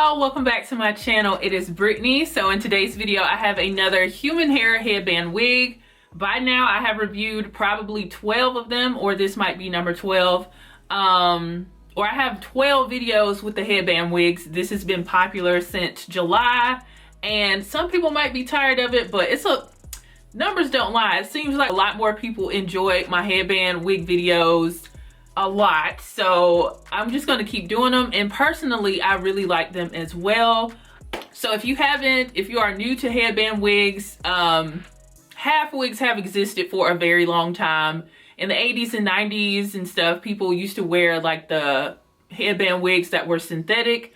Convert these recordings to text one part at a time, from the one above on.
y'all, welcome back to my channel. It is Brittany. So in today's video I have another human hair headband wig. By now I have reviewed probably 12 of them, or this might be number 12. Or I have 12 videos with the headband wigs. This has been popular since July and some people might be tired of it, but numbers don't lie. It seems like a lot more people enjoy my headband wig videos a lot, so I'm just going to keep doing them, and personally I really like them as well. So if you are new to headband wigs, half wigs have existed for a very long time. In the 80s and 90s and stuff, people used to wear like the headband wigs that were synthetic,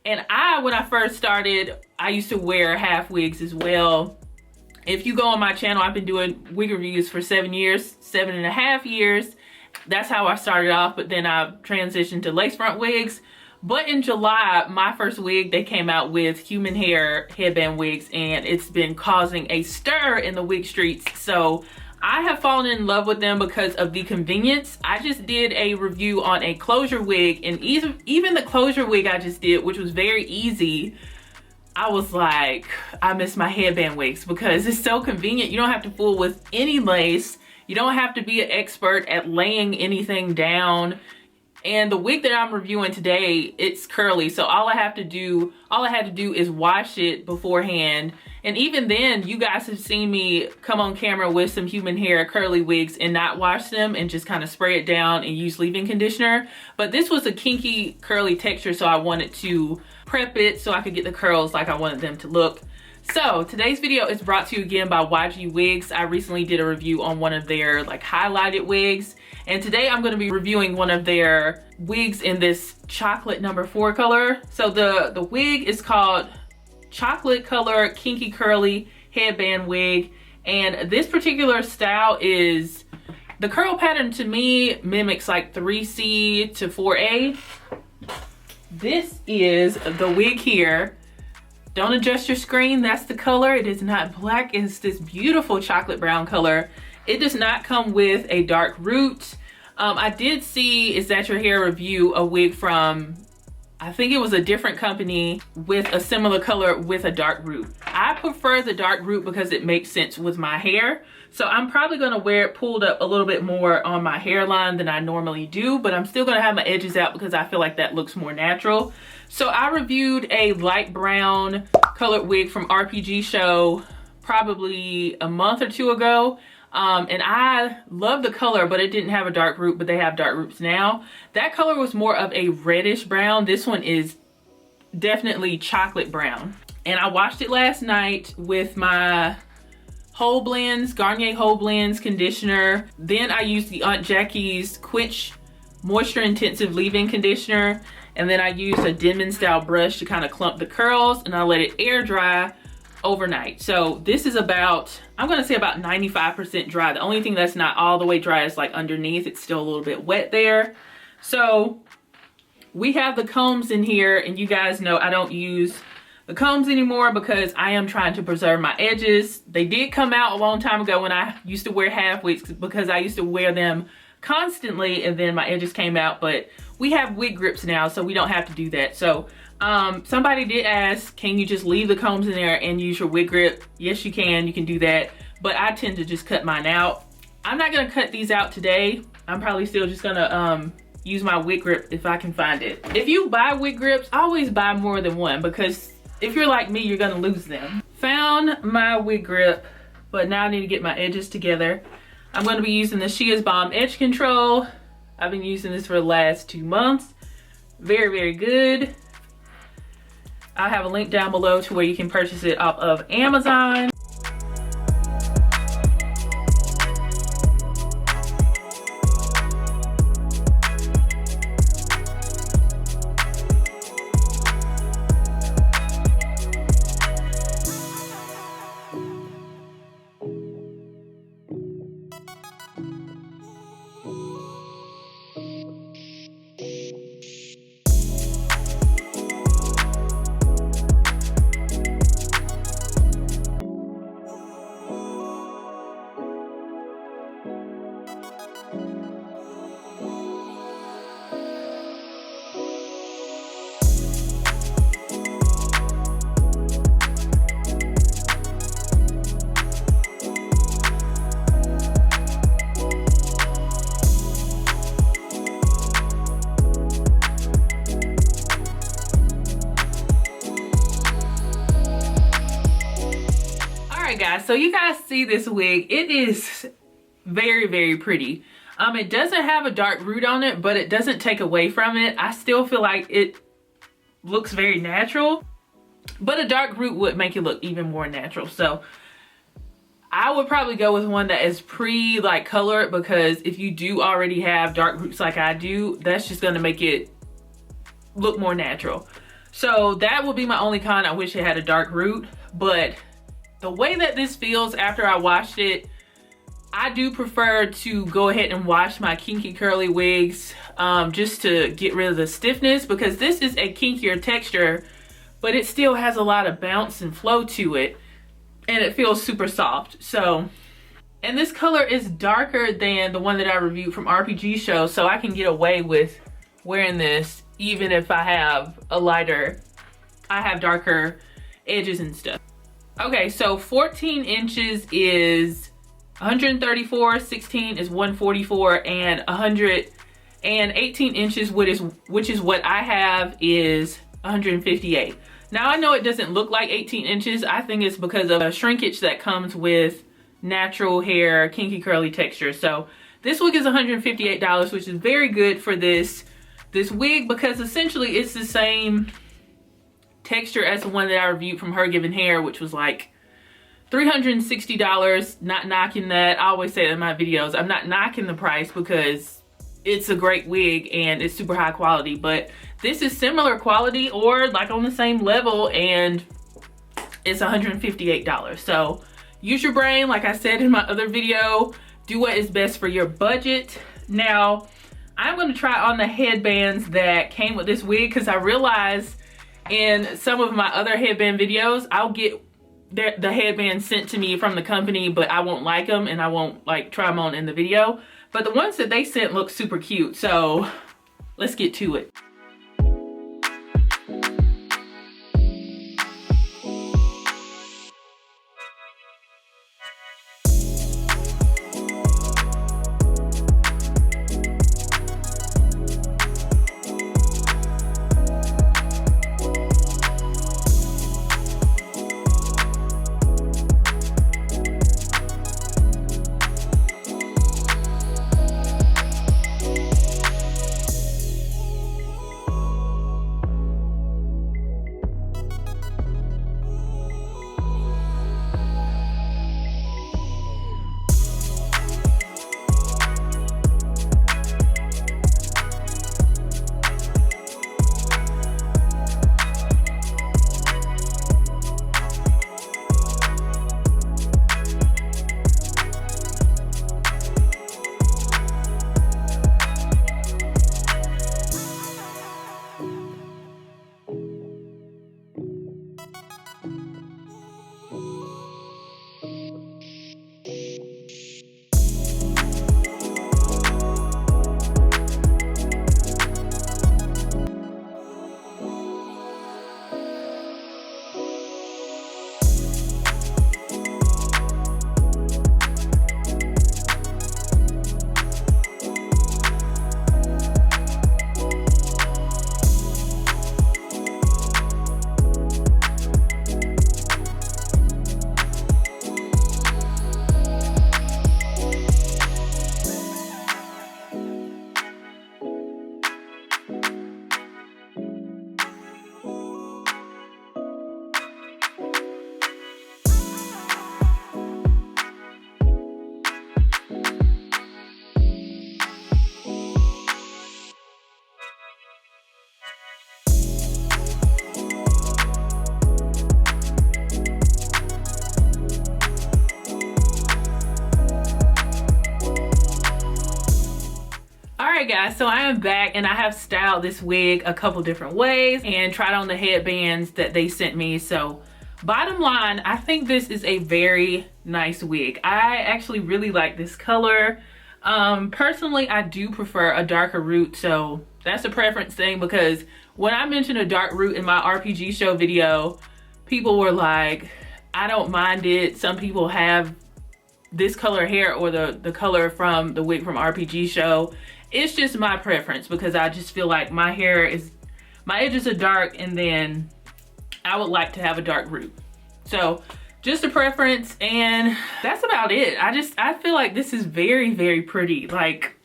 and when I first started, I used to wear half wigs as well. If you go on my channel, I've been doing wig reviews for 7.5 years. That's how I started off, but then I transitioned to lace front wigs. But in July, my first wig, they came out with human hair headband wigs, and it's been causing a stir in the wig streets. So I have fallen in love with them because of the convenience. I just did a review on a closure wig, and even the closure wig I just did, which was very easy, I was like, I miss my headband wigs because it's so convenient. You don't have to fool with any lace. You don't have to be an expert at laying anything down. And the wig that I'm reviewing today, it's curly. So all I had to do is wash it beforehand. And even then, you guys have seen me come on camera with some human hair curly wigs and not wash them and just kind of spray it down and use leave-in conditioner. But this was a kinky curly texture, so I wanted to prep it so I could get the curls like I wanted them to look. So today's video is brought to you again by YGwigs. I recently did a review on one of their like highlighted wigs, and today I'm going to be reviewing one of their wigs in this chocolate number 4 color. So the wig is called chocolate color kinky curly headband wig, and this particular style is, the curl pattern to me mimics like 3C to 4A. This is the wig here. Don't adjust your screen, that's the color. It is not black, it's this beautiful chocolate brown color. It does not come with a dark root. I did see Is That Your Hair review a wig from, I think it was a different company with a similar color with a dark root. I prefer the dark root because it makes sense with my hair. So I'm probably gonna wear it pulled up a little bit more on my hairline than I normally do, but I'm still gonna have my edges out because I feel like that looks more natural. So I reviewed a light brown colored wig from RPG Show probably a month or 2 ago. And I love the color, but it didn't have a dark root, but they have dark roots now. That color was more of a reddish brown. This one is definitely chocolate brown. And I washed it last night with my Whole Blends, Garnier Whole Blends conditioner. Then I used the Aunt Jackie's Quench Moisture Intensive Leave-In Conditioner. And then I used a Denman style brush to kind of clump the curls, and I let it air dry overnight. So this is about, I'm gonna say about 95% dry. The only thing that's not all the way dry is like underneath. It's still a little bit wet there. So we have the combs in here, and you guys know I don't use the combs anymore because I am trying to preserve my edges. They did come out a long time ago when I used to wear half wigs because I used to wear them constantly, and then my edges came out, but we have wig grips now, so we don't have to do that. So somebody did ask, can you just leave the combs in there and use your wig grip? Yes, you can do that, but I tend to just cut mine out. I'm not gonna cut these out today. I'm probably still just gonna use my wig grip if I can find it. If you buy wig grips, always buy more than one, because if you're like me, you're gonna lose them. Found my wig grip, but now I need to get my edges together. I'm going to be using the Shea's Balm Edge Control. I've been using this for the last 2 months. Very, very good. I'll have a link down below to where you can purchase it off of Amazon. so you guys see this wig. It is very, very pretty. It doesn't have a dark root on it, but it doesn't take away from it. I still feel like it looks very natural, but a dark root would make it look even more natural. So I would probably go with one that is like colored, because if you do already have dark roots like I do, that's just gonna make it look more natural. So that would be my only con. I wish it had a dark root, but the way that this feels after I washed it, I do prefer to go ahead and wash my kinky curly wigs just to get rid of the stiffness, because this is a kinkier texture, but it still has a lot of bounce and flow to it, and it feels super soft. So, and this color is darker than the one that I reviewed from RPG Show, so I can get away with wearing this even if I have darker edges and stuff. Okay, so 14 inches is 134, 16 is 144, and 118 inches, which is what I have, is 158. Now I know it doesn't look like 18 inches. I think it's because of a shrinkage that comes with natural hair, kinky curly texture. So this wig is $158, which is very good for this wig, because essentially it's the same texture as the one that I reviewed from Her Given Hair, which was like $360. Not knocking that. I always say that in my videos, I'm not knocking the price because it's a great wig and it's super high quality, but this is similar quality or like on the same level, and it's $158. So use your brain, like I said in my other video. Do what is best for your budget. Now I'm going to try on the headbands that came with this wig, because I realized in some of my other headband videos, I'll get the headbands sent to me from the company, but I won't like them and I won't like try them on in the video. But the ones that they sent look super cute, so let's get to it. Alright guys, so I am back and I have styled this wig a couple different ways and tried on the headbands that they sent me. So bottom line, I think this is a very nice wig. I actually really like this color. Personally, I do prefer a darker root, so that's a preference thing, because when I mentioned a dark root in my RPG show video, people were like, I don't mind it. Some people have this color hair or the color from the wig from RPG show. It's just my preference, because I just feel like my edges are dark, and then I would like to have a dark root. So just a preference, and that's about it. I feel like this is very, very pretty. Like,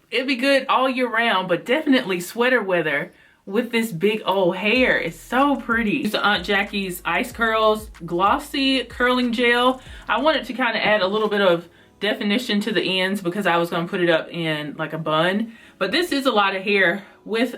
it'd be good all year round, but definitely sweater weather with this big old hair. It's so pretty. It's the Aunt Jackie's Ice Curls Glossy Curling Gel. I wanted to kind of add a little bit of definition to the ends because I was going to put it up in like a bun. But this is a lot of hair with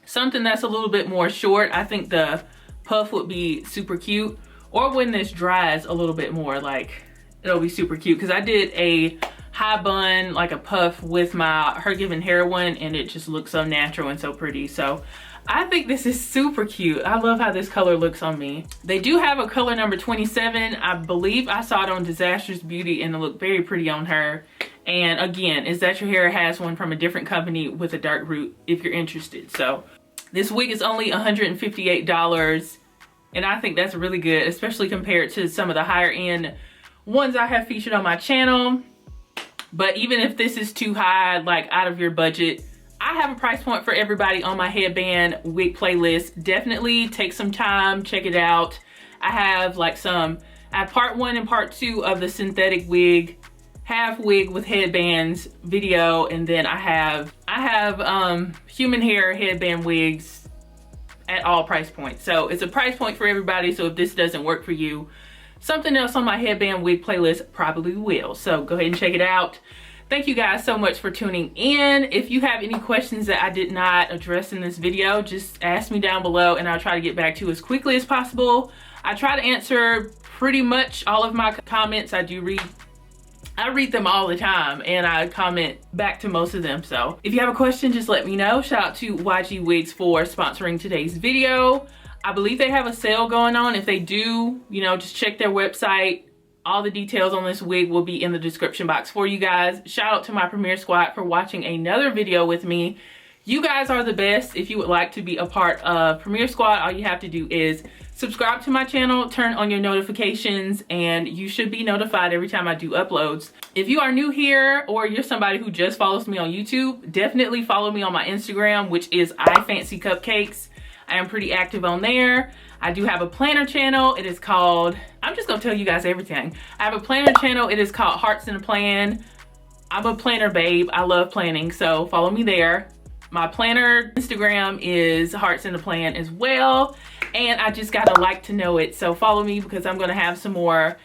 something that's a little bit more short. I think the puff would be super cute. Or when this dries a little bit more, like, it'll be super cute. Because I did a high bun, like a puff with my Her Given Hair one, and it just looks so natural and so pretty. So I think this is super cute. I love how this color looks on me. They do have a color number 27. I believe I saw it on Disastrous Beauty and it looked very pretty on her. And again, Is That Your Hair has one from a different company with a dark root if you're interested. So this wig is only $158, and I think that's really good, especially compared to some of the higher end ones I have featured on my channel. But even if this is too high, like out of your budget, I have a price point for everybody on my headband wig playlist. Definitely take some time, check it out. I have part 1 and part 2 of the synthetic wig, half wig with headbands video, and then I have human hair headband wigs at all price points. So it's a price point for everybody. So if this doesn't work for you, something else on my headband wig playlist probably will. So go ahead and check it out. Thank you guys so much for tuning in. If you have any questions that I did not address in this video, just ask me down below and I'll try to get back to you as quickly as possible. I try to answer pretty much all of my comments. I read them all the time and I comment back to most of them. So if you have a question, just let me know. Shout out to YGwigs for sponsoring today's video. I believe they have a sale going on. If they do, you know, just check their website. All the details on this wig will be in the description box for you guys. Shout out to my Premiere Squad for watching another video with me. You guys are the best. If you would like to be a part of Premiere Squad, all you have to do is subscribe to my channel, turn on your notifications, and you should be notified every time I do uploads. If you are new here or you're somebody who just follows me on YouTube, definitely follow me on my Instagram, which is iFancyCupcakes. I am pretty active on there. I do have a planner channel. It is called, I'm just gonna tell you guys everything. I have a planner channel. It is called Hearts in a Plan. I'm a planner babe. I love planning, so follow me there. My planner Instagram is Hearts in a Plan as well. And I just gotta like to know it. So follow me because I'm gonna have some more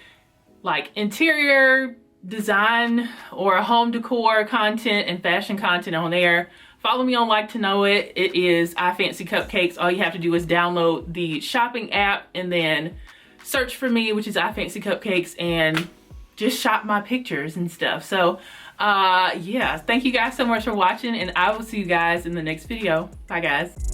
like interior design or home decor content and fashion content on there. Follow me on Like to Know It. It is iFancyCupcakes. All you have to do is download the shopping app and then search for me, which is iFancyCupcakes, and just shop my pictures and stuff. So yeah, thank you guys so much for watching, and I will see you guys in the next video. Bye guys.